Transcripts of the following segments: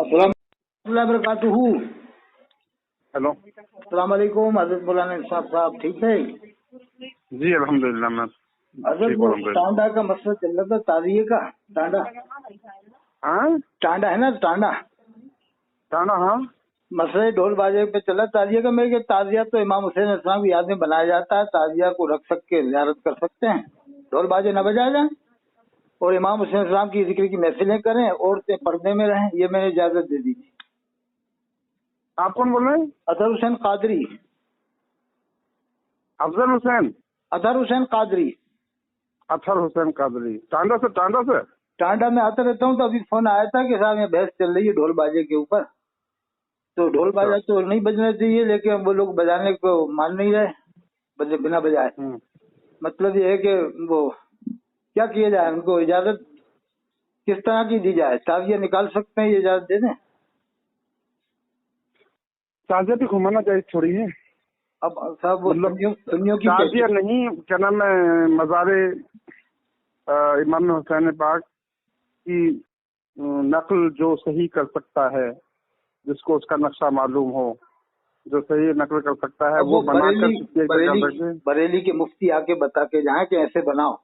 अस्सलाम वरहमतुल्लाहि वबरकातुहू। हेलो, अस्सलाम वालेकुम हजरत मौलाना साहब ठीक है जी अल्हम्दुलिल्लाह। मैं हजरत। वो टांडा का मसला चल रहा था, ताजिए का। टांडा टांडा है ना, टांडा टांडा। हाँ, मसले ढोल बाजे पे चला ताजिया का। मेरे ताजिया तो इमाम हुसैन अस्सलाम की याद में बनाया जाता है। ताजिया को रख सके ज़ियारत कर सकते हैं, ढोल बाजे न बजाए जाए और इमाम हुसैन अस्सलाम की जिक्र की महफिलें करें, औरतें पर्दे में रहें। ये मैंने इजाजत दे दी। आप कौन बोल रहे हैं? अदर हुसैन कादरी। अफजल हुसैन? अदर हुसैन कादरी। अथर हुसैन कादरी। टांडा से? टांडा में आता रहता हूँ। तो अभी फोन आया था कि साहब यहाँ बहस चल रही है ढोल बाजे के ऊपर। तो ढोल बाजा तो नहीं बजना चाहिए, लेकिन वो लोग बजाने को मान नहीं रहे बिना बजाए। मतलब ये है कि वो क्या किया जाए, उनको इजाजत किस तरह की दी जाए? ताजिया निकाल सकते हैं, ये इजाजत दे दें। ताजिया भी घुमाना चाहिए, थोड़ी है। अब साहब वो मतलब सुन्नियों की ताजिया नहीं, क्या नाम है, मज़ारे इमाम हुसैन पाक की नकल जो सही कर सकता है, जिसको उसका नक्शा मालूम हो, जो सही नकल कर सकता है, वो बनाकर बरेली के मुफ्ती आके बता के जाए कि ऐसे बनाओ।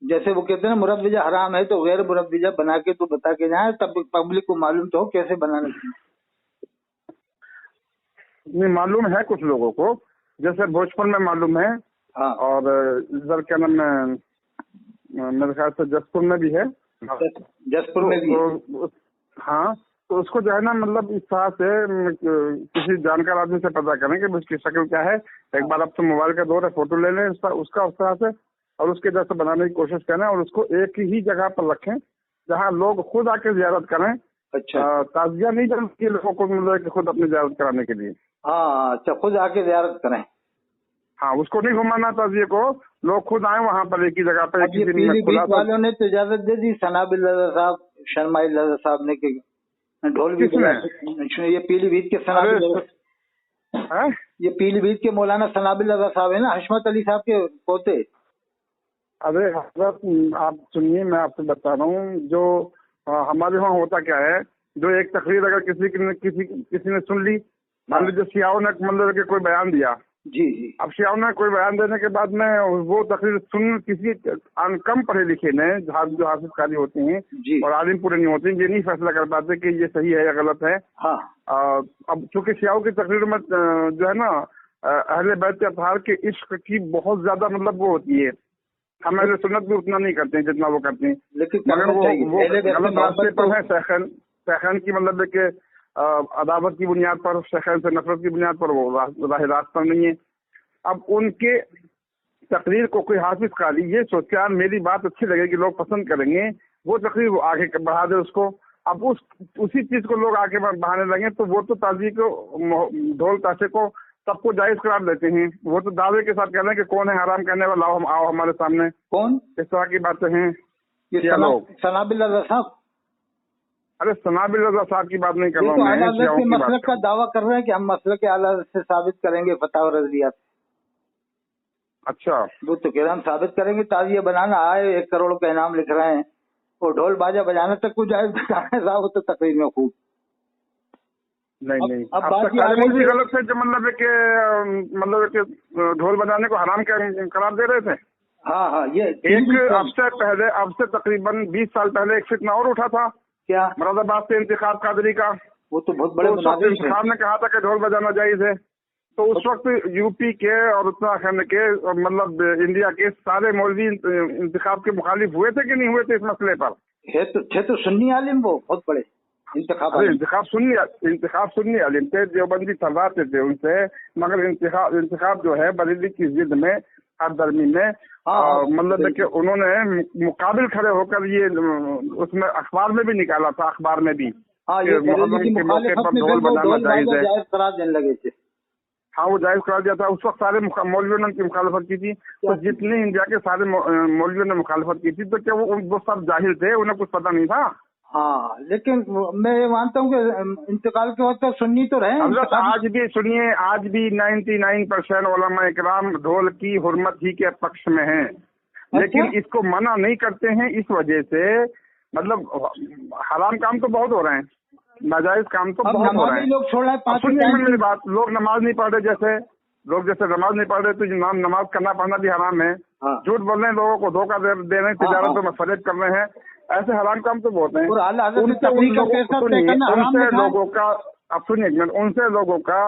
जैसे वो कहते हैं ना मुरब्बिजा हराम है, तो गैर मुरब्बिजा बना के तो बता के जाए, तब पब्लिक को मालूम तो हो कैसे बनाना चाहिए। नहीं मालूम है कुछ लोगों को, जैसे भोजपुर में मालूम है। हाँ। और इधर क्या नाम है, मेरे ख्याल से जसपुर में भी है। जसपुर में भी। हाँ, तो उसको जो है ना, मतलब इस तरह से किसी जानकार आदमी से पता करें कि उसकी शक्ल क्या है। एक बार अब तो मोबाइल का दौर है, फोटो ले लें उसका उस तरह से, और उसके जैसे बनाने की कोशिश करें, और उसको एक ही जगह पर रखें जहाँ लोग खुद आके ज़ियारत करें। अच्छा। ताजिया नहीं जानती लोगों को, मतलब खुद अपनी ज़ियारत कराने के लिए। हाँ, अच्छा, खुद आके ज़ियारत करें। हाँ, उसको नहीं घुमाना ताजिए को, लोग खुद आए वहाँ पर एक ही जगह पर। पीलीभीत वालों ने तो इजाजत दे दी, सनाबिल रज़ा साहब, शर्माइल रज़ा साहब ने के ढोल भी बजा। ये पीलीभीत के सनाबिल, ये पीलीभीत के मौलाना सनाबिल रज़ा साहब है ना, हशमत अली साहब के पोते। अरे हजरत, आप सुनिए, मैं आपसे बता रहा हूँ, जो हमारे वहाँ होता क्या है, जो एक तकरीर अगर किसी ने सुन ली, मान लीजिए सियाओं ने मतलब कि कोई बयान दिया। जी जी। अब सियाओं ने कोई बयान देने के बाद में वो तकरीर सुन किसी कम पढ़े लिखे ने, जो हाफिज कारी होते हैं और आलिम पूरे नहीं होते, ये नहीं फैसला कर पाते कि ये सही है या गलत है। हाँ। अब चूंकि सियाओं की तकरीर में जो है ना, अहले बैत के अतहार के इश्क की बहुत ज्यादा मतलब वो होती है। हमारे सुन्नत भी उतना नहीं करते हैं जितना वो करते हैं, मगर वो गलत रास्ते पर है। शैखैन की मतलब कि अदावत की बुनियाद पर, शैखैन से नफरत की बुनियाद पर वो राह रास्त पर नहीं है। अब उनके तकरीर को कोई हाफिज कारी ये सोच के, मेरी बात अच्छी लगेगी, लोग पसंद करेंगे, वो तकरीर वो आगे बढ़ा दे उसको। अब उसी चीज को लोग आगे बढ़ाने लगे, तो वो तो ताजी को, ढोल ताशे को सबको जायज करार देते हैं। वो तो दावे के साथ कह रहे हैं कि कौन है हराम करने वाला, आओ हमारे सामने। कौन? इस तरह की बातें हैं ये लोग। सनाबिल रज़ा साहब? अरे सनाबिल रज़ा साहब की बात नहीं कर रहा हूँ मैं, मसलक का दावा कर रहे हैं कि हम मसलक के आला से साबित करेंगे फतवा रज़िया। अच्छा, वो तो कह रहे हम साबित करेंगे। ताजिया बनाना आए, 1 करोड़ का इनाम लिख रहे हैं, और ढोल बाजा बजाने तक को जाए साहब, तो तकरीर में खूब नहीं। अब बात भी गलत है जो मतलब कि ढोल बजाने को हराम करार दे रहे थे। हाँ, ये अब से तकरीबन 20 साल पहले एक फितना और उठा था। क्या? मुरादाबाद से इंतखाब कादरी का। वो तो बहुत बड़े इंतखाब ने कहा था कि ढोल बजाना जायज है। तो उस वक्त यूपी के और उत्तराखंड के और मतलब इंडिया के सारे मौलवी इंतखाब के मुखालिफ हुए थे कि नहीं हुए थे इस मसले पर? तो सुन्नी आलिम वो बहुत बड़े इंतखाब सुन्नी आलिम थे, देवबंदी तलवाते थे उनसे, मगर इंतखाब जो है बरेली की जिद में, हर दरमी में, मतलब कि उन्होंने मुकाबिल खड़े होकर ये उसमें अखबार में भी निकाला था, अखबार में भी मुहर्रम के मौके पर ढोल बजाना जायज है, करार देने लगे थे। हाँ, वो जायज करार दिया था। उस वक्त सारे मौलवियों ने उनकी मुखालफत की थी। तो जितने इंडिया के सारे मौलवियों ने मुखालफत की थी, तो क्या वो सब जाहिल थे, उन्हें कुछ पता नहीं था? हाँ, लेकिन मैं ये मानता हूँ कि इंतकाल के वक्त सुन्नी तो रहे। आज भी सुनिए, आज भी 99% उलमा इकराम ढोल की हुर्मत ही के पक्ष में हैं। लेकिन इसको मना नहीं करते हैं इस वजह से, मतलब हराम काम तो बहुत हो रहे हैं, नाजायज काम तो बहुत हो रहे हैं। लोग छोड़ रहे हैं। सुनिए मेरी बात, लोग नमाज नहीं पढ़ रहे, जैसे नमाज नहीं पढ़ रहे तो नमाज करना पढ़ना भी हराम है। झूठ बोल रहे हैं, लोगों को धोखा दे रहे हैं, तिजारतों में फरेज कर रहे हैं, ऐसे हराम काम तो बहुत हैं। उनसे लोगों का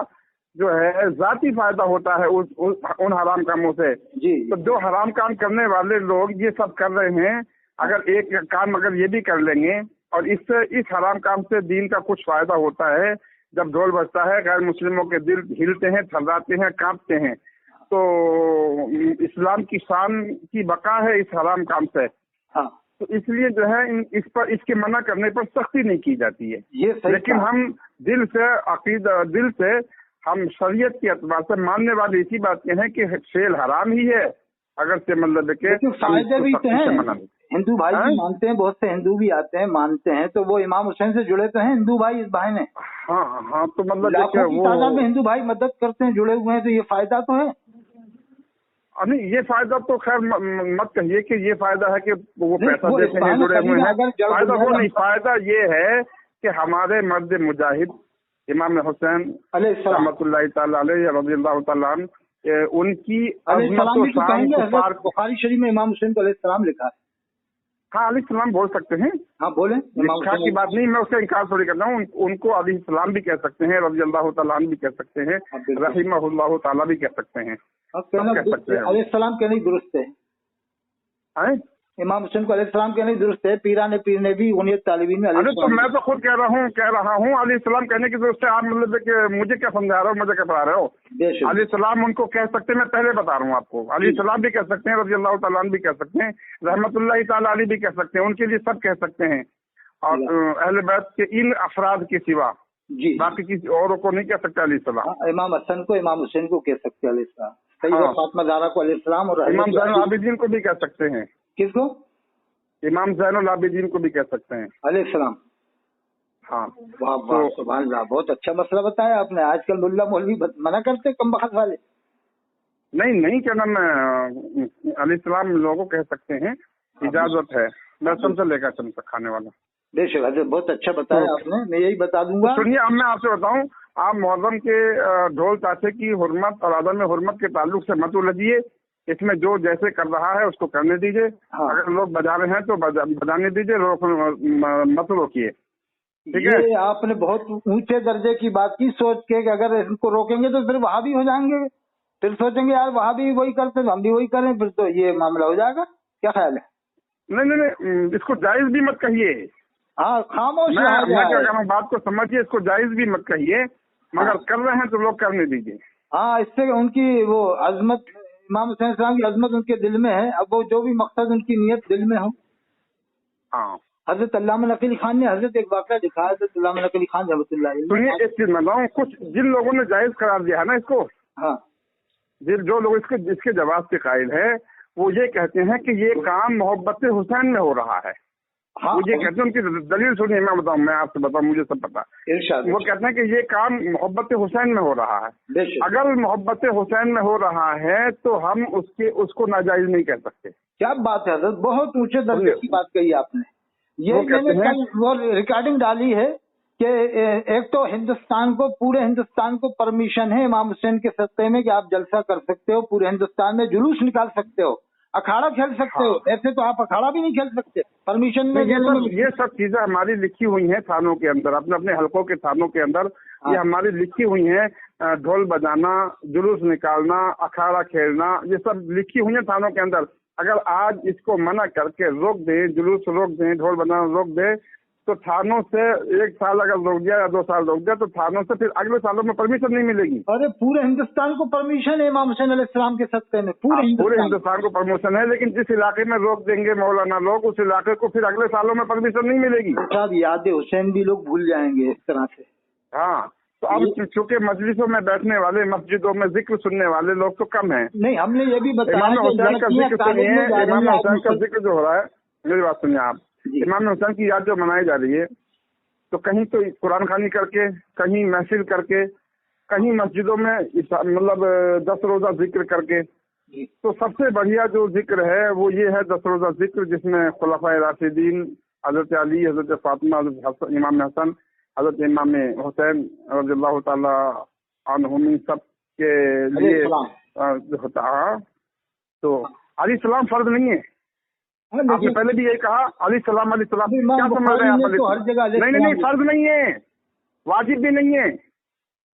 जो है जाती फायदा होता है उन हराम कामों से। तो जो हराम काम करने वाले लोग ये सब कर रहे हैं, अगर एक काम अगर ये भी कर लेंगे और इससे इस हराम काम से दीन का कुछ फायदा होता है, जब ढोल बजता है गैर मुस्लिमों के दिल हिलते हैं, थर्राते हैं, कांपते हैं, तो इस्लाम की शान की बका है इस हराम काम से। तो इसलिए जो है इस पर इसके मना करने पर सख्ती नहीं की जाती है। लेकिन हम दिल से हम शरीयत के एतबार से मानने वाले इसी बात के हैं कि खेल हराम ही है, अगर से मतलब के फायदे भी तो हैं। हिंदू भाई भी मानते हैं, बहुत से हिंदू भी आते हैं मानते हैं, तो वो इमाम हुसैन से जुड़े तो हैं हिंदू भाई, इस भाई ने। हाँ तो मतलब लाखों की तादाद में हिंदू भाई मदद करते हैं, जुड़े हुए हैं, तो ये फायदा तो है। नहीं, ये फायदा तो खैर मत कहिए कि ये फायदा है कि वो पैसा देते हैं, जुड़े हुए हैं, फायदा वो नहीं। फायदा ये है कि हमारे मर्द मुजाहिद इमाम हुसैन रहमतुल्लाह तआला अलैहि रज़ियल्लाहु तआला उनकी बुखारी शरीफ में इमाम हुसैन को अलैहिस्सलाम लिखा है। हाँ, अलैहिस्सलाम बोल सकते हैं। हाँ बोले, लिखा की बात नहीं, मैं उसका इनकार थोड़ी करता हूँ। उनको अलैहिस्सलाम भी कह सकते हैं, रज़ियल्लाहु तआला अन्हु भी कह सकते हैं, रहिमहुल्लाहु तआला भी कह सकते हैं, अलैहिस्सलाम कहना दुरुस्त है। इमाम हुसैन को अलैहिस्सलाम कहना दुरुस्त है। पीर ने भी उन्हें तालिबीन में अरे तो मैं तो खुद कह रहा हूँ अलैहिस्सलाम कहने की दुरुस्त है। आप मतलब कि मुझे क्या समझा रहे हो, मुझे क्या पढ़ा रहे हो? अलैहिस्सलाम उनको कह सकते हैं, मैं पहले बता रहा हूँ आपको। अलैहिस्सलाम भी कह सकते हैं, रज़ियल्लाहु तआला अन्हु भी कह सकते हैं, रहमतुल्लाह तआला अलैहि भी कह सकते हैं, उनके लिए सब कह सकते हैं। और अहले बैत के इन अफराद के सिवा बाकी किसी और को नहीं कह सकते अलैहिस्सलाम। इमाम हसन को इमाम हुसैन को कह सकते हैं अलैहिस्सलाम, फातिमा ज़हरा को अलैहिस्सलाम, और इमाम ज़ैनुल आबिदीन को भी कह सकते हैं। किसको? इमाम ज़ैनुल आबिदीन को भी कह सकते हैं अलैहिस्सलाम। हाँ, वाह वाह, सुभान अल्लाह, बहुत अच्छा मसला बताया आपने। आजकल मुल्ला मौलवी मना करते कम बखत वाले। नहीं, क्या नाम है, अलैहिस्सलाम लोगों को कह सकते हैं, इजाजत है, दर्शन से लेकर चंद तक खाने वाला। बेशक हज़रत, बहुत अच्छा बताया आपने, मैं यही बता दूंगा। सुनिए, अब मैं आपसे बताऊं, आप मुहर्रम के ढोल ताशे की हुर्मत और अदम हुर्मत के ताल्लुक से मत उलझिए। इसमें जो जैसे कर रहा है उसको करने दीजिए। अगर लोग बजा रहे हैं तो बजाने दीजिए, मत रोकिए, ठीक है? ये आपने बहुत ऊंचे दर्जे की बात की, सोच के कि अगर इनको रोकेंगे तो फिर वहां भी हो जाएंगे, फिर सोचेंगे यार वहां भी वही करते तो हम भी वही करें, फिर तो ये मामला हो जाएगा। क्या ख्याल है? नहीं, इसको जायज भी मत कहिए। हाँ, खामोश मैं क्या कह रहा हूँ, बात को समझिए, इसको जायज भी मत कहिए, मगर कर रहे हैं तो लोग करने दीजिए। हाँ, इससे उनकी वो अजमत, इमाम हुसैन की अजमत उनके दिल में है। अब वो जो भी मकसद उनकी नियत दिल में हो। हाँ, हजरत अल्लामा नकील खान ने हजरत एक वाक़या दिखा है, हजरत अल्लामा नकील खान रहमतुल्लाह अलैहि। सुनिए, एक चीज मैं बताऊँ, कुछ जिन लोगों ने जायज करार दिया है ना इसको, हाँ, जो लोग इसके जवाब के कायल है, वो ये कहते हैं कि ये काम मोहब्बत हुसैन में हो रहा है। हाँ, वो ये कहते हैं, उनकी दलील सुनिए, मैं आपसे बताऊं, मुझे सब पता। वो कहते हैं कि ये काम मोहब्बत हुसैन में हो रहा है। अगर मोहब्बत हुसैन में हो रहा है तो हम उसको नाजायज नहीं कह सकते। क्या बात है हज़रत, बहुत ऊंचे दर्जे की बात कही आपने। ये मैंने कल वो रिकॉर्डिंग डाली है कि एक तो हिंदुस्तान को, पूरे हिंदुस्तान को परमिशन है इमाम हुसैन के सत्ते में कि आप जलसा कर सकते हो, पूरे हिंदुस्तान में जुलूस निकाल सकते हो, अखाड़ा खेल सकते हो। ऐसे तो आप अखाड़ा भी नहीं खेल सकते परमिशन में। ये सब चीजें हमारी लिखी हुई हैं थानों के अंदर, अपने अपने हलकों के थानों के अंदर ये हमारी लिखी हुई हैं। ढोल बजाना, जुलूस निकालना, अखाड़ा खेलना, ये सब लिखी हुई है थानों के अंदर। अगर आज इसको मना करके रोक दें, जुलूस रोक दें, ढोल बजाना रोक दें, तो थानों से 1 साल अगर रोक दिया या 2 साल रोक दिया तो थानों से फिर अगले सालों में परमिशन नहीं मिलेगी। अरे पूरे हिंदुस्तान को परमिशन है इमाम हुसैन अलैहिस्सलाम के सत्ते में, पूरे हिंदुस्तान को परमिशन है, लेकिन जिस इलाके में रोक देंगे मौलाना लोग, उस इलाके को फिर अगले सालों में परमिशन नहीं मिलेगी। साहब, याद हुसैन भी लोग भूल जाएंगे इस तरह से। हाँ, तो अब चूंकि मजलिसों में बैठने वाले, मस्जिदों में जिक्र सुनने वाले लोग तो कम हैं। नहीं, हमने ये भी बताया इमाम हुसैन का जिक्र सुनिए, इमाम हुसैन का जिक्र जो हो रहा है, मेरी बात सुनिए आप, इमाम हुसैन की याद जो मनाई जा रही है, तो कहीं तो कुरान खानी करके, कहीं महफिल करके, कहीं मस्जिदों में मतलब 10 रोजा जिक्र करके। तो सबसे बढ़िया जो जिक्र है वो ये है 10 रोजा जिक्र, जिसमें खुलफाए राशिदीन, हजरत अली, हजरत फातिमा, हजरत इमाम हसन, हजरत इमाम हुसैन रज़ियल्लाहु ताला अन्हुम सब के लिए जो होता है, तो अली सलाम फर्ज नहीं है। आपने पहले भी यही कहा अली सलाम क्या समझ रहे हैं आप? नहीं, फर्ज नहीं है, वाजिब भी नहीं है।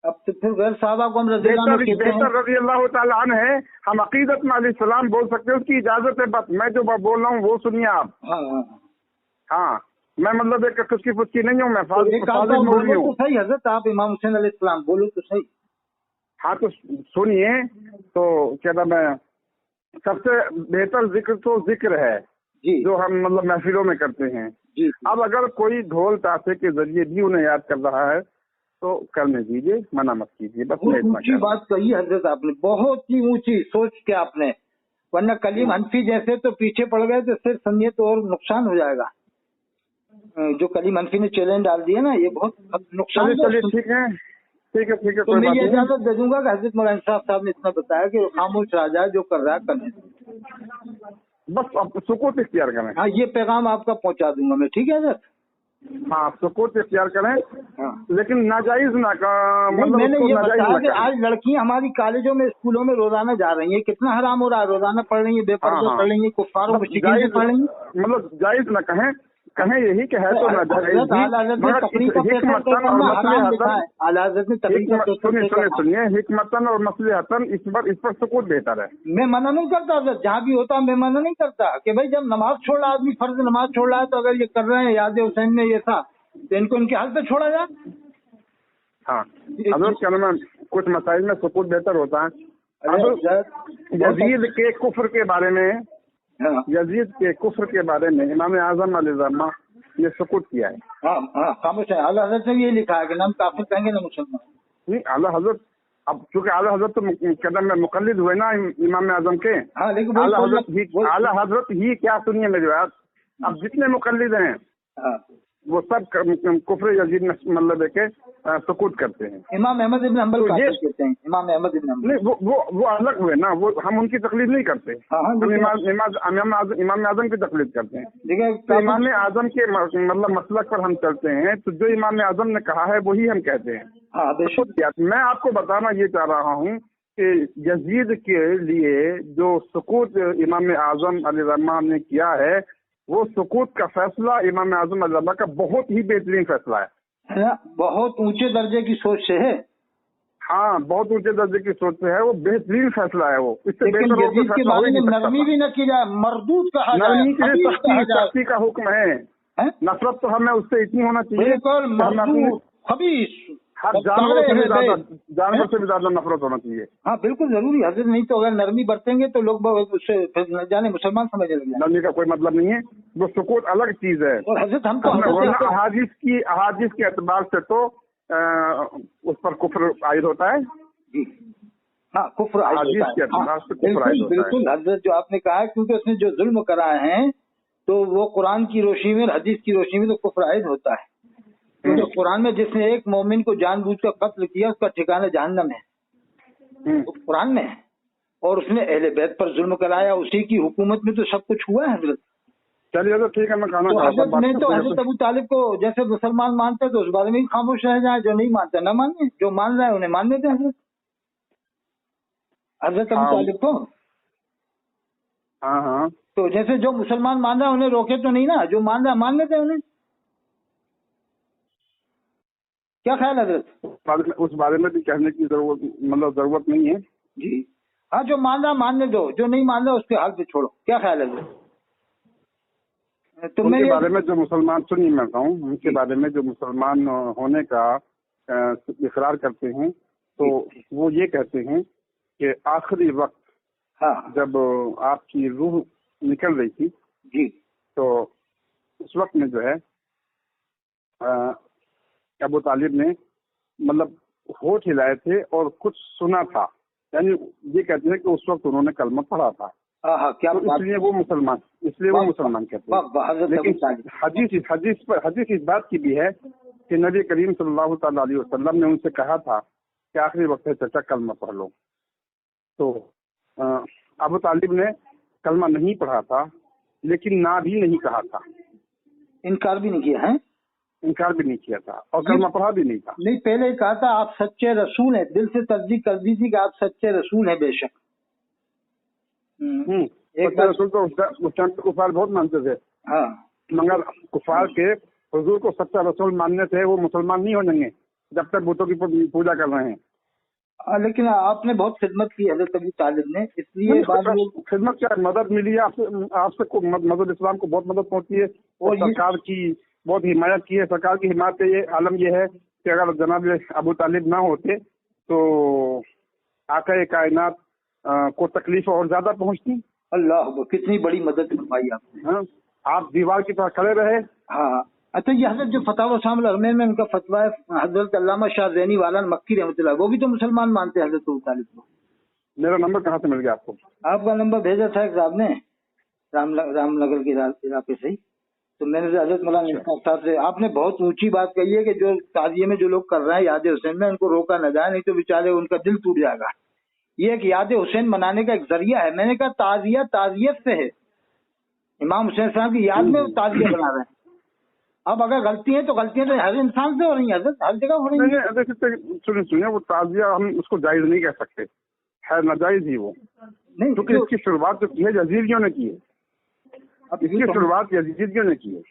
अब तो फिर गैर साहबा को हम बेहतर रज़ी अल्लाह ताला अन्हु है, हम अकीदत में अली सलाम बोल सकते हैं, उसकी इजाजत है। बस मैं जो बोल रहा हूँ वो सुनिए आप। हाँ, मैं मतलब एक कुछ पुचकी नहीं हूँ, मैं बोल रही हूँ। सही हजरत, आप इमाम हुसैन अलैहिस्सलाम बोलो तो सही। हाँ तो सुनिए, तो क्या था, मैं सबसे बेहतर जिक्र तो जिक्र है जी, जो हम मतलब महफिलों में करते हैं जी। अब अगर कोई ढोल ताशे के जरिए भी उन्हें याद कर रहा है तो करने दीजिए, मना मत कीजिए। बस ऊंची बात कही हजरत आपने, बहुत ही ऊंची सोच के आपने, वरना कलीम हनफी जैसे तो पीछे पड़ गए तो सिर्फ समझिए तो और नुकसान हो जाएगा। जो कलीम हनफी ने चैलेंज डाल दिया ना, ये बहुत नुकसान। चलिए ठीक है तो मैं ये इजाजत दे दूंगा कि हजरत मौलाना साहब ने इतना बताया कि खामोश रह जाए, जो कर रहा है करने, बस आप सुकूत इख्तियार करें। हाँ, ये पैगाम आपका पहुंचा दूंगा मैं, ठीक है हजरत। हाँ, सुकूत इख्तियार करें। हाँ। लेकिन नाजायज ना का मतलब मैंने ये बताया कि आज लड़कियां हमारी कॉलेजों में स्कूलों में रोजाना जा रही हैं, कितना हराम हो रहा है, रोजाना पढ़ रही है, बेपर्दा पढ़ रही है, कुफ्फारों में शिकन पढ़ रही है। मतलब जायज ना कहें यही कि है तो नाजायज। सुनिए, हिकमतन और मसलहतन इस पर सुकूत बेहतर है। मैं मना नहीं करता, जहाँ भी होता मैं मना नहीं करता कि भाई जब नमाज छोड़ रहा आदमी, फर्ज नमाज छोड़ रहा है, तो अगर ये कर रहे हैं याद हुसैन में ये था तो इनको इनके हाल पे छोड़ा जाए। हाँ, अगर क्या नाम, कुछ मसाइल में सुकूत बेहतर होता है। यजीद के कुफ्र के बारे में, यजीद के कुफ्र के बारे में इमाम आजम अलैहिस्सलाम ने सुकूत किया है। हाँ, खामोश है। आला हजरत ने ये लिखा है कि नाम काफिर कहेंगे ना मुसलमान। नहीं, आला हजरत, अब चूंकि आला हजरत तो कदम में मुकल्लिद हुए ना इमाम आजम के। हाँ, लेकिन आला हजरत ही क्या, सुनिए मेरी बात, अब जितने मुकल्लिद हैं वो सब कुफ्र यजीद में मतलब के सुकूत करते हैं। इमाम अहमद इब्न हंबल कहते हैं, इमाम अहमद इब्न हंबल। नहीं, वो अलग हुए ना, वो हम उनकी तकलीफ नहीं करते। हम इमाम आजम की तकलीफ करते हैं। तो इमाम आजम के मतलब मसलक पर हम चलते हैं, तो जो इमाम आजम ने कहा है वही हम कहते हैं। मैं आपको बताना ये चाह रहा हूँ कि यजीद के लिए जो सुकूत इमाम आजम अलैहिस्सलाम ने किया है, वो सुकूत का फैसला इमाम आजम अलैहिस्सलाम का बहुत ही बेहतरीन फैसला है। बहुत ऊंचे दर्जे की सोच से है। हाँ, बहुत ऊंचे दर्जे की सोच से है, वो बेहतरीन फैसला है। वो इससे बेहतर यजीद के बारे में नरमी भी न की जाए, मरदूद कहा जाए। नरमी के लिए सख्ती का हुक्म है। नफरत तो हमें उससे इतनी होना चाहिए, हर जानवर से भी ज्यादा नफरत होना चाहिए। हाँ, बिल्कुल जरूरी हजरत, नहीं तो अगर नरमी बरतेंगे तो लोग उससे न जाने मुसलमान समझने लगे। नरमी का कोई मतलब नहीं है, वो सुकूत अलग चीज है। और हजरत हम तो अहादीस के एतबार से तो उस पर कुफ्र आयद होता है। हाँ, कुफ्र आयद होता है। बिल्कुल हजरत, जो आपने कहा है, क्योंकि उसने जो जुल्म कराए हैं तो वो कुरान की रोशनी में और हदीस की रोशनी में तो कुफ्र आयद होता है। क्योंकि कुरान में जिसने एक मोमिन को जानबूझकर कत्ल किया उसका ठिकाना जहन्नम है, तो कुरान में है। और उसने अहले बैत पर जुल्म कराया, उसी की हुकूमत में तो सब कुछ हुआ है हजरत। चलिए तो ठीक है, मैं खाना हजरत अबू तालिब को जैसे मुसलमान मानते हैं तो उस बारे में ही खामोश रह जाए, जो नहीं मानते न माने, जो मान रहा है उन्हें मान देते हजरत। हजरत अबू तालिब को हाँ, तो जैसे जो मुसलमान मान रहा है उन्हें रोके तो नहीं ना, जो मान रहा है मान लेते हैं उन्हें। क्या ख्याल है हजरत? उस बारे में भी कहने की जरूरत नहीं है जी। हाँ, जो मान रहा मानने दो, जो नहीं मान रहा उसके हाल पे छोड़ो। क्या ख्याल है? तो उनके बारे में जो मुसलमान, सुनिए मैं कहूँ, उनके बारे में जो मुसलमान होने का इकरार करते हैं, तो वो ये कहते हैं कि आखिरी वक्त जब आपकी रूह निकल रही थी जी, तो उस वक्त में जो है अबू तालिब ने मतलब होठ हिलाए थे और कुछ सुना था, यानी ये कहते हैं कि उस वक्त उन्होंने कलमा पढ़ा था। क्या तो इसलिए वो मुसलमान कहते हैं। लेकिन हदीस इस बात की भी है कि नबी करीम सल्लल्लाहु अलैहि वसल्लम ने उनसे कहा था कि आखिरी वक्त है, चाचा कलमा पढ़ लो। तो अबू तालिब ने कलमा नहीं पढ़ा था, लेकिन ना भी नहीं कहा था, इनकार भी नहीं किया है। इनकार भी नहीं किया था और कलमा पढ़ा भी नहीं था। नहीं, पहले कहा था आप सच्चे रसूल हैं, दिल से तस्दीक कर दी थी कि आप सच्चे रसूल हैं बेशक। एक रसूल तो उस टाइम पे कुफार बहुत मानते थे। हाँ, मगर कुफार के हुजूर को सच्चा रसूल मानने से वो मुसलमान नहीं हो जाएंगे जब तक बुतों की पूजा कर रहे हैं। लेकिन आपने बहुत खिदमत की हज़रत अबू तालिब ने, इसलिए खिदमत क्या मदद मिली है आपसे मदद इस्लाम को बहुत मदद पहुंची है और सरकार की बहुत हिमायत की है। सरकार की हिमायत ये आलम ये है कि अगर जनाब अबू तालिब ना होते तो आका कायनात को तकलीफ और ज्यादा पहुंचती। अल्लाह, कितनी बड़ी मदद फरमाई आपने। हाँ, आप दीवार की तरह खड़े रहे। हाँ, अच्छा, ये हजरत जो फतवा शामिल अरमैन में उनका फतवा है, हजरत अल्लामा शाह ज़ैनी वाला मक्की रहमतुल्लाह, वो भी तो मुसलमान मानते हैं हजरत अबू तालिब को। मेरा नंबर कहाँ से मिल गया आपको? आपका नंबर भेजा था साहब ने रामनगर के इलाके से ही, तो मैंने हजरत मौलाना साहब से, आपने बहुत ऊंची बात कही है कि जो ताजिए में जो लोग कर रहे हैं याद हुसैन में, उनको रोका न जाए, नहीं तो बेचारे उनका दिल टूट जाएगा। ये एक याद हुसैन मनाने का एक जरिया है। मैंने कहा ताजिया ताजियत से है, इमाम हुसैन साहब की याद में ताजिया बना रहे हैं। अब अगर गलती है तो गलतियां तो हर इंसान से हो रही हैं, हर जगह हो रही है। सुनिए, वो ताजिया हम उसको जायज नहीं कह सकते, है नाजायज ही वो नहीं, क्योंकि इसकी शुरुआत जो की है यजीदियों ने की है। अब इसकी शुरुआत यजीदियों ने की है।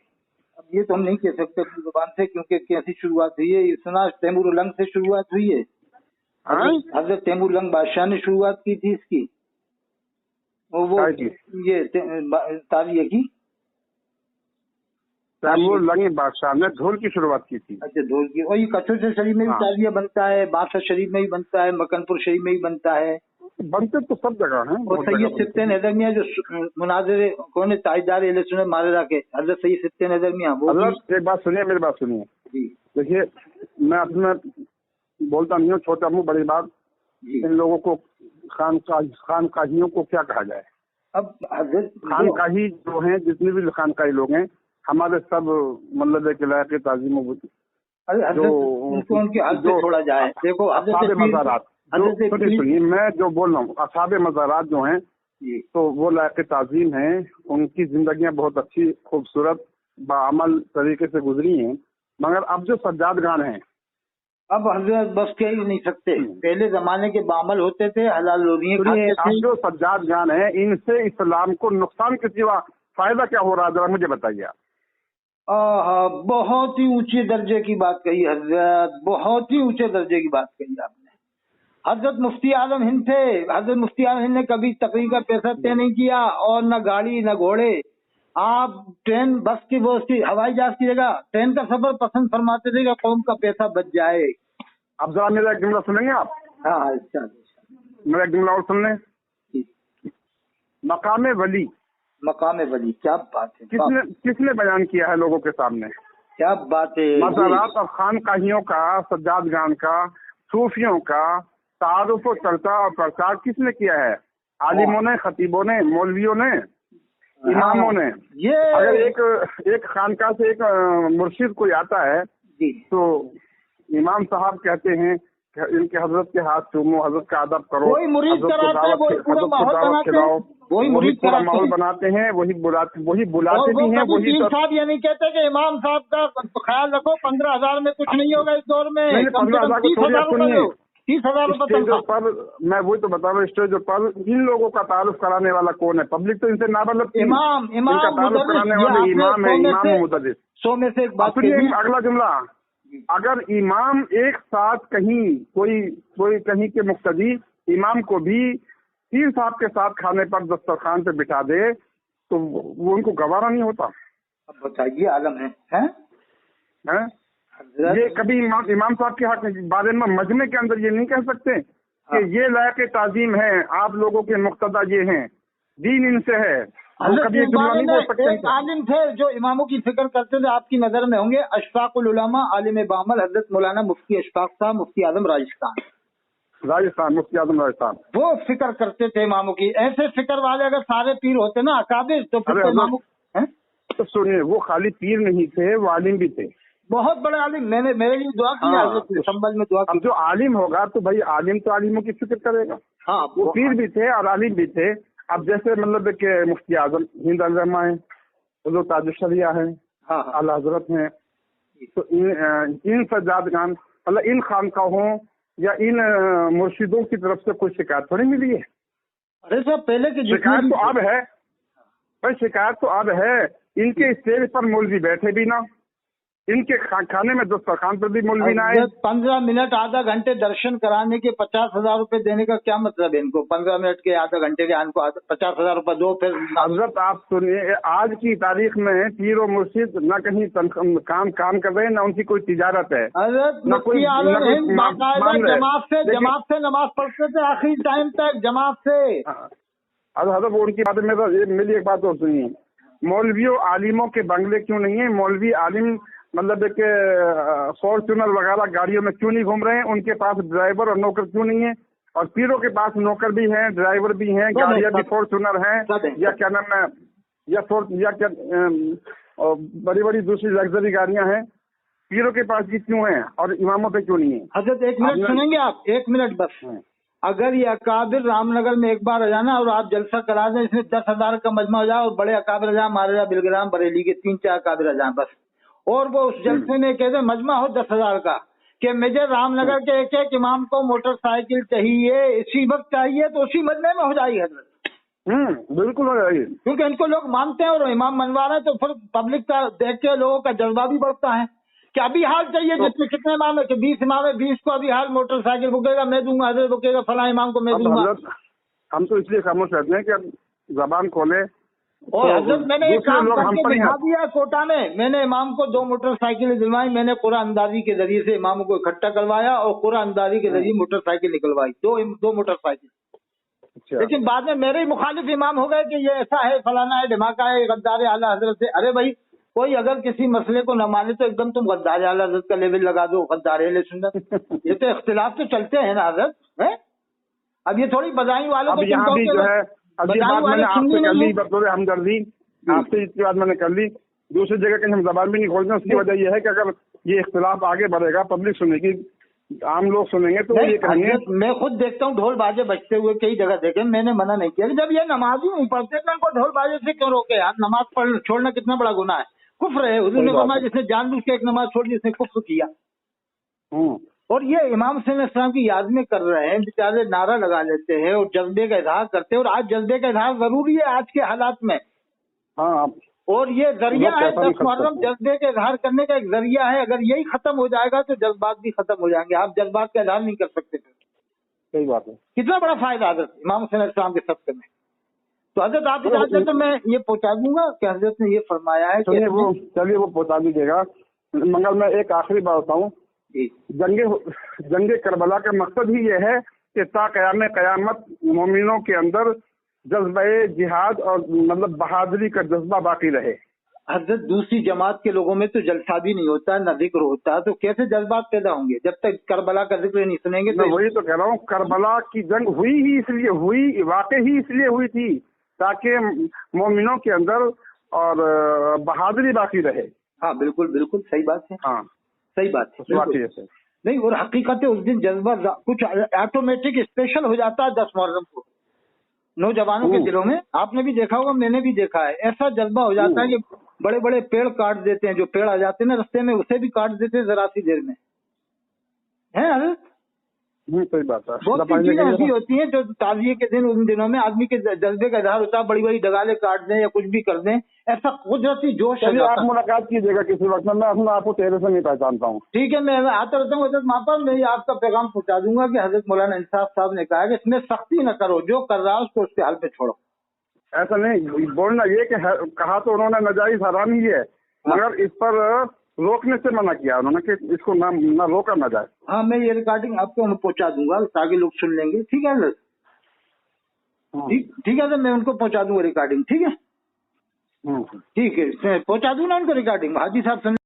अब ये तो हम नहीं कह सकते अपनी जुबान से, क्योंकि कैसी शुरुआत हुई है। सुना तैमूर उलंग से शुरुआत हुई है, हजरत तैमूर उलंग बादशाह ने शुरुआत की थी इसकी, वो ये ताजिए की तैमूर उलंग बादशाह ने ढोल की शुरुआत की थी। अच्छा, ढोल की। और ये कचौर शरीफ में भी ताजिया बनता है, बादशाह शरीफ में भी बनता है, मकनपुर शरीफ में भी बनता है, बनते तो सब जगह हैं। और सैयद सिफ्ते हैदर मियां जो मुनाज़िरे कौन है ताजदार अहले सुन्नत मारे रखे, हजरत सैयद सिफ्ते हैदर मियां, वो एक बात सुनिए, मेरी बात सुनिए। देखिए, मैं अपने बोलता नहीं हूँ, छोटा मुँह बड़ी बात। इन लोगों को खानकाहियों को क्या कहा जाए? अब हजरत खानकाही जो हैं, जितने भी खानकाही लोग हैं, हमारे सब मतलब के लायक ताज़ीम उनको उनके हद से छोड़ा जाए। देखो मज़ारात, सुनिए मैं जो बोल रहा हूँ, असाब मज़ारात जो हैं तो वो लायक ताज़ीम हैं। उनकी जिंदगियां बहुत अच्छी खूबसूरत बाअमल तरीके से गुजरी हैं। मगर अब जो सज्जादगान हैं, अब हजरत बस कह ही नहीं सकते। पहले जमाने के बाअमल होते थे, हलाल रोटियां खाते थे। अब जो सज्जादगान हैं, इनसे इस्लाम को नुकसान के सिवा फायदा क्या हो रहा है, जरा मुझे बताइए। बहुत ही ऊंचे दर्जे की बात कही हजरत, बहुत ही ऊंचे दर्जे की बात कही आपने। हजरत मुफ्ती आलम हिंद थे, हजरत मुफ्ती आलम हिंद ने कभी तकरीर का पैसा तय नहीं किया, और न गाड़ी न घोड़े। आप ट्रेन बस की वो हवाई जहाज की जगह ट्रेन का सफर पसंद फरमाते थे कि कौम का पैसा बच जाए। अब जरा मेरा एक जुमला सुनेंगे आप? हाँ, अच्छा, मेरा एक जुमला और सुन लें। मकामे वली, मकामे वली, क्या बात है। किसने बयान किया है लोगों के सामने? क्या बात है। मज़ारात और खानकाहियों का, सज्जादगान का, सूफियों का तारुफ और चर्चा और प्रचार किसने किया है? आलिमों ने, खतीबों ने, मौलवियों ने, इमामों ने। ये अगर एक खानका से एक मुर्शिद कोई आता है तो इमाम साहब कहते हैं इनके हजरत के हाथ चूमो, हजरत का अदब करो, वही मुरीद कराते हैं, वही पूरा माहौल बनाते हैं, वही पूरा माहौल बनाते हैं, वही बुलाते भी हैं। वही साहब ये नहीं कहते कि इमाम साहब का ख्याल रखो, 15,000 में कुछ नहीं होगा इस दौर में, 15,000 को छोड़िए, सुनिए 30,000 पर मैं वही तो बता रहा हूँ, स्टेज पर इन लोगों का तारुफ कराने वाला कौन है? पब्लिक तो इनसे ना, मतलब इमाम इनका तारुफ कराने वाले इमाम है, इमाम मुदर्रिस। 100 में से एक बात। अगला जुमला, अगर इमाम एक साथ कोई कहीं के मुक्तदी इमाम को भी पीर साहब के साथ खाने पर दस्तरखान पे बिठा दे तो वो उनको गवारा नहीं होता। अब बताइए, आलम है? ये कभी इमाम साहब के बारे में मजमे के अंदर ये नहीं कह सकते कि ये लायक ताजीम है, आप लोगों के मुक्तदा ये हैं, दीन इनसे है। कभी एक जुमला नहीं बोल सकते। एक आलिम थे जो इमामों की फिक्र करते थे, आपकी नजर में होंगे, अशफाकुल उलमा आलिम बामल हजरत मौलाना मुफ्ती अशफाक साहब, मुफ्ती आजम राजस्थान, मुफ्ती आजम राजस्थान। वो फिक्र करते थे इमामों की। ऐसे फिक्र वाले अगर सारे पीर होते ना अकाबिर, तो फिर इमामों तो सुनिए, वो खाली पीर नहीं थे, वो आलिम भी थे, बहुत बड़े आलिम। मैंने मेरे लिए दुआ की, संबल में दुआ की। अब जो आलिम होगा तो भाई आलिम तो आलिमों की फिक्र करेगा। हाँ, वो पीर भी थे और आलिम भी थे। अब जैसे मतलब कि मुफ्ती आजम हिंद अलमा है, ताजुल शरिया है, आला हजरत हैं, तो इन सज्जादगान मतलब इन खानकाहों या इन मुर्शिदों की तरफ से कोई शिकायत थोड़ी मिली है। अरे सर पहले की शिकायत तो अब है भाई, शिकायत तो अब है। इनके स्टेज पर मौलवी बैठे भी ना, इनके खाने में दस्तरखान पर भी मौलवी ना आए। 15 मिनट आधा घंटे दर्शन कराने के 50,000 रुपए देने का क्या मतलब है इनको? 15 मिनट के आधा घंटे के इनको 50,000 रुपए दो। फिर हजरत आप सुनिए, आज की तारीख में पीर और मुर्शिद न कहीं काम कर रहे हैं, न उनकी कोई तिजारत है। हजरत मुफ्ती आलम हिंद बाकायदा जमात से नमाज पढ़ते थे आखिरी टाइम तक, जमात से। हजरत वो उनकी बात में तो मेरी एक बात और सुनिए, मौलवियों आलिमों के बंगले क्यों नहीं है? मौलवी आलिम मतलब एक फॉर्च्यूनर वगैरह गाड़ियों में क्यों नहीं घूम रहे हैं? उनके पास ड्राइवर और नौकर क्यों नहीं है? और पीरों के पास नौकर भी हैं, ड्राइवर भी हैं, गाड़ियां भी फॉर्च्यूनर हैं, या क्या नाम है, या क्या बड़ी बड़ी दूसरी लग्जरी गाड़ियां हैं। पीरों के पास भी क्यों है और इमामों पे क्यों नहीं है? हजरत एक मिनट सुनेंगे आप? 1 मिनट बस। अगर ये अकाबिर रामनगर में एक बार आ जाना और आप जलसा करा दें, इसमें 10,000 का मजमा हो जाए और बड़े अकाबिर आ जाए, महाराजा बिलग्राम बरेली के 3-4 अकाबिर आ जाए बस, और वो उस जलसे में कहते मजमा हो 10,000 का कि मुझे रामनगर के एक एक इमाम को मोटरसाइकिल चाहिए, इसी वक्त चाहिए, तो उसी मजमे में हो जाएगी हजरत। बिल्कुल हो जाएगी, क्योंकि इनको लोग मानते हैं और इमाम मनवा रहे हैं, तो फिर पब्लिक का देख के लोगों का जज्बा भी बढ़ता है कि अभी हाल चाहिए। जितने कितने इमाम है कि 20 इमाम है, 20 को अभी हाल मोटरसाइकिल बुकेगा मैं दूंगा, हजरत बुकेगा फला इमाम को मैं दूंगा। हम तो इसलिए खामोश रहते हैं कि अब जबान खोले। और हजरत मैंने एक काम करके दिखा दिया कोटा में, मैंने इमाम को 2 मोटरसाइकिल दिलवाई, मैंने कुरान अंदाजी के जरिए से इमामों को इकट्ठा करवाया और कुरान अंदाजी के जरिए मोटरसाइकिल निकलवाई, 2 मोटरसाइकिल। लेकिन बाद में मेरे ही मुखालिफ इमाम हो गए कि ये ऐसा है, फलाना है, धमाका है, गद्दार आला हजरत से। अरे भाई, कोई अगर किसी मसले को न माने तो एकदम तुम गद्दार आला हजरत का लेवल लगा दो, गद्दार अहले सुन्नत। ये तो इख्तिलाफ तो चलते हैं ना हजरत, है? अब ये थोड़ी बदाई वालों को यहाँ भी जो है बात मैंने आपसे कर ली, बतौर हमदर्दी आपसे इसकी बात मैंने कर ली। दूसरी जगह कहीं हम जबान भी नहीं खोलते। उसकी वजह यह है कि अगर ये इख्तिलाफ आगे बढ़ेगा, पब्लिक सुनेगी, आम लोग सुनेंगे तो ये कहेंगे। मैं खुद देखता हूँ ढोल बाजे बजते हुए कई जगह देखे, मैंने मना नहीं किया। जब ये नमाज ही नहीं पढ़ते तो उनको ढोल बाजे से क्यों रोके यार? नमाज छोड़ना कितना बड़ा गुनाह है, कुफ्र है। हुजूर ने फरमाया जिसने जानबूझ के एक नमाज छोड़ दी उसने कुफ्र किया। और ये इमाम हुसैन अलैहिस्सलाम की याद में कर रहे हैं, बेचारे नारा लगा लेते हैं और जज्बे का इजहार करते हैं। और आज जज्बे का इजहार जरूरी है आज के हालात में। हाँ, और ये जरिया है 10 मुहर्रम, जज्बे का इजहार करने का एक जरिया है। अगर यही खत्म हो जाएगा तो जज्बात भी खत्म हो जाएंगे, आप जज्बात का इजहार नहीं कर सकते। सही बात है। कितना बड़ा फायदा हजरत इमाम हुसैन अलैहिस्सलाम के सबके में। तो हजरत आप इजाजत तो मैं ये पहुंचा दूंगा कि हजरत ने ये फरमाया है कि चलिए वो पहुंचा दीजिएगा। मगर मैं एक आखिरी बात बताऊं, जंगे करबला का मकसद ही ये है कि ता क़यामत मोमिनों के अंदर जज्बे जिहाद और मतलब बहादुरी का जज्बा बाकी रहे। हजरत दूसरी जमात के लोगों में तो जलसा भी नहीं होता, न जिक्र होता, तो कैसे जज्बात पैदा होंगे जब तक करबला का जिक्र नहीं सुनेंगे? तो वही तो कह रहा हूँ, करबला की जंग हुई ही इसलिए हुई, वाकई ही इसलिए हुई थी ताकि मोमिनों के अंदर और बहादुरी बाकी रहे। हाँ बिल्कुल बिल्कुल सही बात है। हाँ सही बात है। नहीं, और हकीकत है उस दिन जज्बा कुछ ऑटोमेटिक स्पेशल हो जाता है 10 मुहर्रम को नौजवानों के दिलों में। आपने भी देखा होगा, मैंने भी देखा है, ऐसा जज्बा हो जाता है कि बड़े बड़े पेड़ काट देते हैं, जो पेड़ आ जाते हैं ना रास्ते में उसे भी काट देते हैं जरा सी देर में, है हजरत? सही बात है। बहुत सी चीजें ऐसी होती हैं जो ताजिए के दिन उन दिनों में आदमी के जज्बे का इजहार होता है, बड़ी बड़ी डगाले काट दें या कुछ भी कर दें, ऐसा कुदरती जोश है। आप मुलाकात कीजिएगा किसी वक्त में, मैं अपना आपको चेहरे से नहीं पहचानता हूँ। ठीक है, मैं आता रहता हूँ हजरत वहाँ पर, मैं आपका पैगाम पहुँचा दूंगा कि हजरत मौलाना इंसाफ साहब ने कहा कि इसमें सख्ती न करो, जो कर रहा है उसको उसके हाल पे छोड़ो। ऐसा नहीं बोलना, ये कि कहा तो उन्होंने नाजायज हराम ही है, मगर इस पर रोकने से मना किया उन्होंने कि इसको ना रोका ना जाए। हाँ, मैं ये रिकॉर्डिंग आपको पहुंचा दूंगा ताकि लोग सुन लेंगे। ठीक है सर, ठीक है सर, मैं उनको पहुंचा दूंगा रिकॉर्डिंग। ठीक है, ठीक है, पहुंचा दूंगा उनको रिकॉर्डिंग। हाजी साहब